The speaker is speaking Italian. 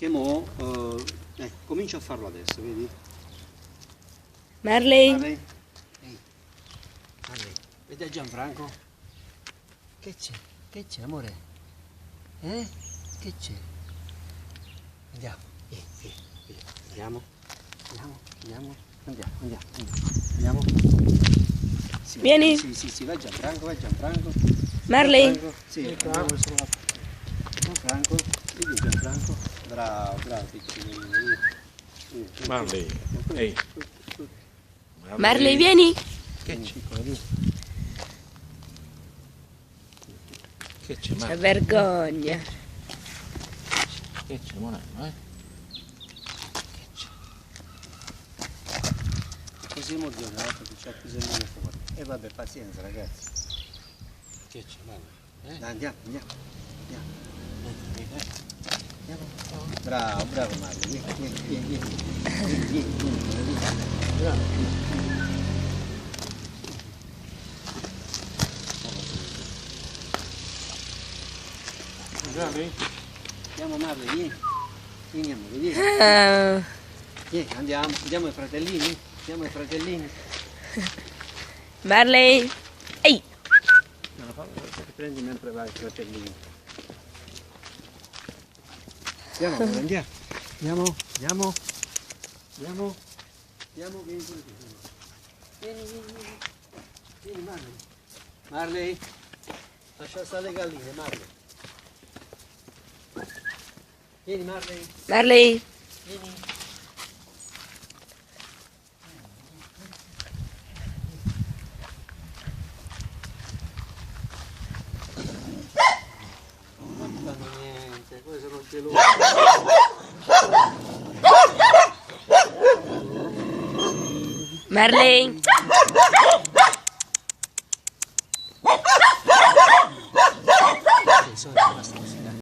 che mo comincio a farlo adesso, vedi? Marley? Marley? Ehi, Marley, vedi a Gianfranco? Che c'è? Che c'è, amore? Che c'è? Andiamo, via. Andiamo. Sì, Vieni. Sì, vai Gianfranco. Marley? Gianfranco, sì, Gianfranco, vedi Gianfranco? Bravo, piccolino. Via. Marley, ehi. Marley, vieni. Che c'è? Che c'è, C'è Marley? vergogna. Che c'è, Monello, Così emozionato che c'ha bisogno di fuori. E vabbè, pazienza ragazzi. Che c'è, Marley? Dai, andiamo. Bravo Marley, vieni. Bravo. Marley? Andiamo Marley, vieni amore, vieni. Vieni, andiamo ai fratellini? Marley? Ehi! Prendi mentre vai ai fratellini. Andiamo, vieni pure tu. Vieni Marley. Marley, lascia stare le galline, Marley. Vieni Marley, Marley? vieni. Non fanno niente, poi sono gelosi. Marley? Basta così, dai.